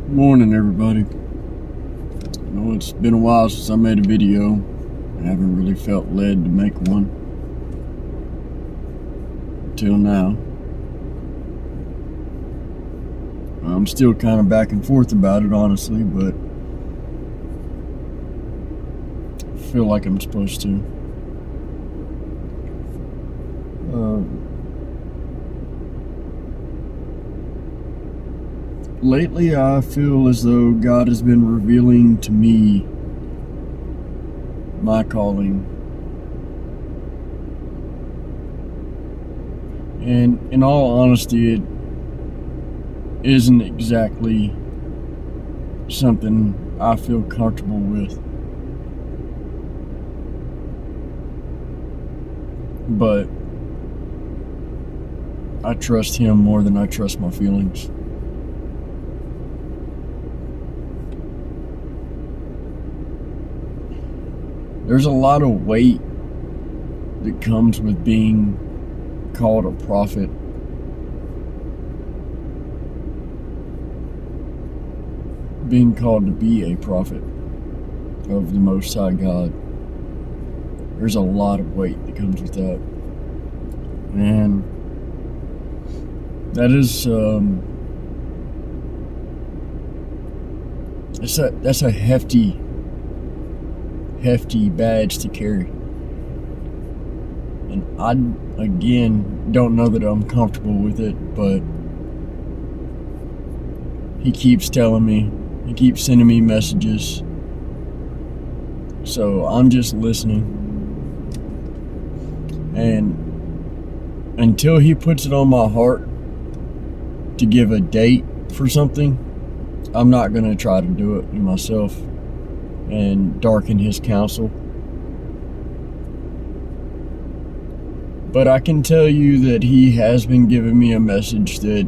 Morning, everybody. I know it's been a while since I made a video. I haven't really felt led to make one until now. I'm still kind of back and forth about it, honestly, but I feel like I'm supposed to. Lately, I feel as though God has been revealing to me my calling. And in all honesty, it isn't exactly something I feel comfortable with. But I trust Him more than I trust my feelings. There's a lot of weight that comes with being called a prophet. Being called to be a prophet of the Most High God. There's a lot of weight that comes with that. And that is that's a hefty badge to carry. And I, again, don't know that I'm comfortable with it, but He keeps telling me, He keeps sending me messages. So I'm just listening. And until He puts it on my heart to give a date for something, I'm not going to try to do it myself and darken His counsel. But I can tell you that He has been giving me a message that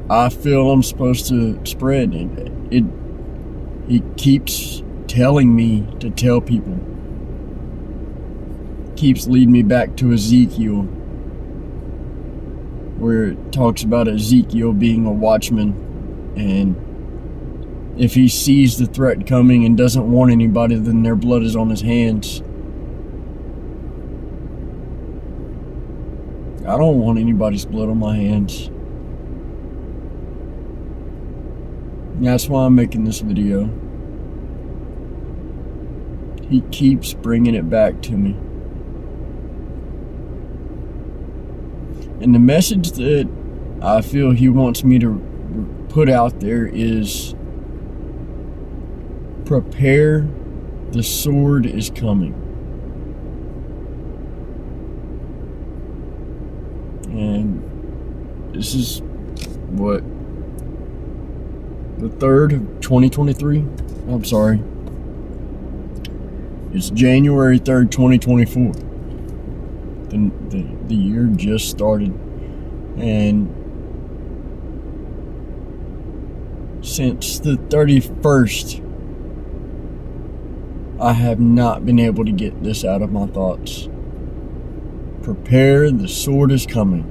I feel I'm supposed to spread. He keeps telling me to tell people. Keeps leading me back to Ezekiel, where it talks about Ezekiel being a watchman, and if he sees the threat coming and doesn't want anybody, then their blood is on his hands. I don't want anybody's blood on my hands. And that's why I'm making this video. He keeps bringing it back to me. And the message that I feel He wants me to put out there is, prepare, the sword is coming. And this is what, the 3rd of 2023? I'm sorry. It's January 3rd, 2024. The year just started. And since the 31st, I have not been able to get this out of my thoughts. Prepare, the sword is coming.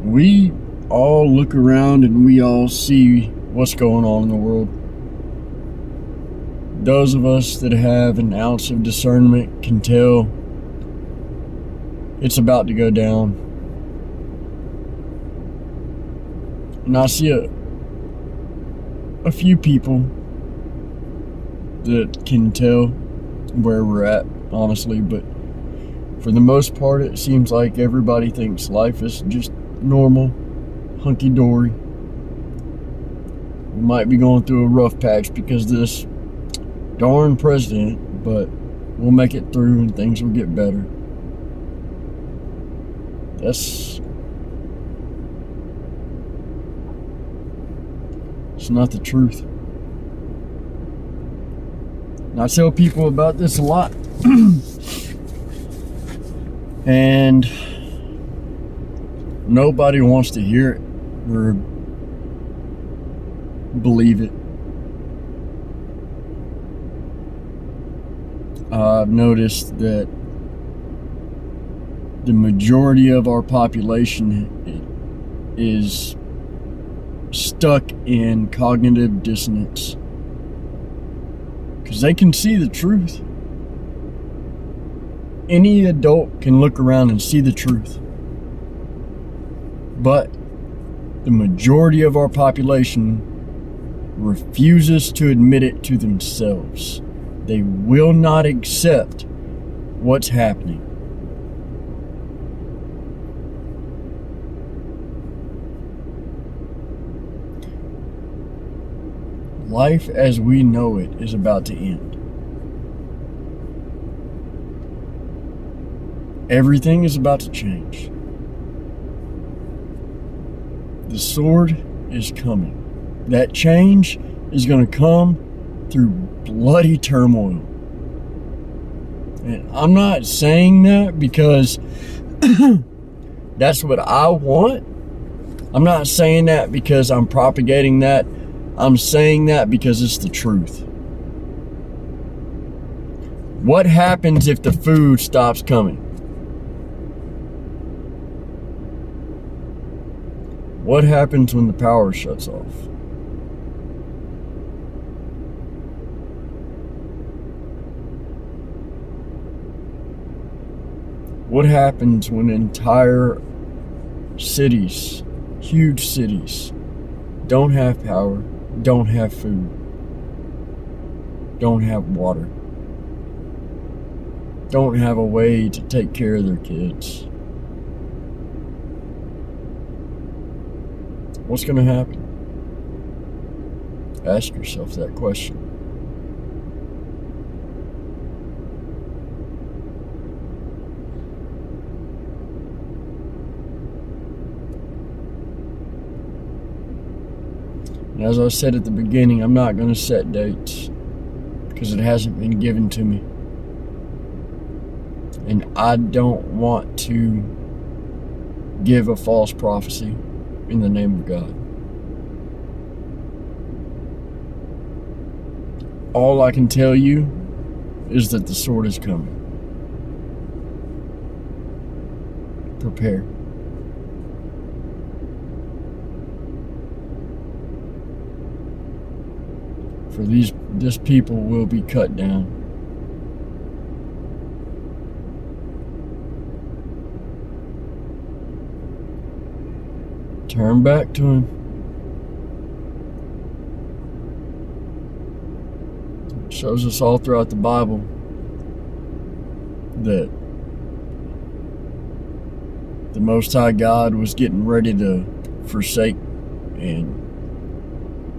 We all look around and we all see what's going on in the world. Those of us that have an ounce of discernment can tell it's about to go down. And I see a few people that can tell where we're at, honestly, but for the most part, it seems like everybody thinks life is just normal, hunky-dory. We might be going through a rough patch because of this darn president, but we'll make it through and things will get better. It's not the truth. And I tell people about this a lot. And nobody wants to hear it or believe it. I've noticed that the majority of our population is stuck in cognitive dissonance. Because they can see the truth. Any adult can look around and see the truth. But the majority of our population refuses to admit it to themselves. They will not accept what's happening. Life as we know it is about to end. Everything is about to change. The sword is coming. That change is going to come through bloody turmoil. And I'm not saying that because that's what I want. I'm not saying that because I'm propagating that. I'm saying that because it's the truth. What happens if the food stops coming? What happens when the power shuts off? What happens when entire cities, huge cities, don't have power, don't have food, don't have water, don't have a way to take care of their kids? What's going to happen? Ask yourself that question. And as I said at the beginning, I'm not going to set dates because it hasn't been given to me. And I don't want to give a false prophecy in the name of God. All I can tell you is that the sword is coming. Prepare. For this people will be cut down. Turn back to Him. It shows us all throughout the Bible that the Most High God was getting ready to forsake and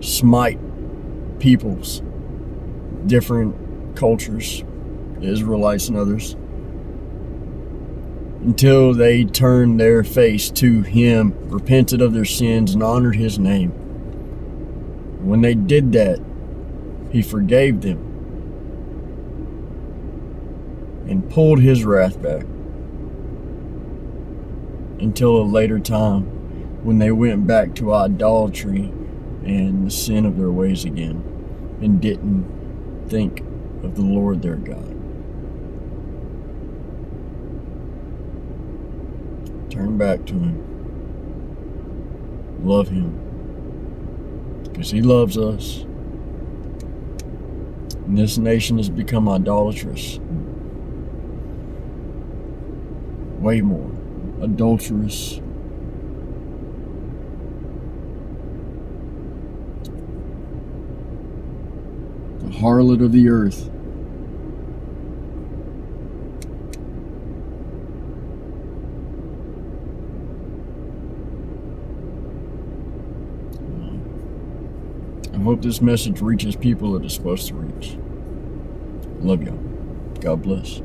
smite peoples, different cultures, Israelites and others, until they turned their face to Him, repented of their sins, and honored His name. When they did that, He forgave them and pulled His wrath back until a later time when they went back to idolatry and the sin of their ways again and didn't think of the Lord their God. Turn back to Him. Love Him. Because He loves us. And this nation has become idolatrous. Way more. Adulterous. The harlot of the earth. I hope this message reaches people that it's supposed to reach. Love y'all. God bless.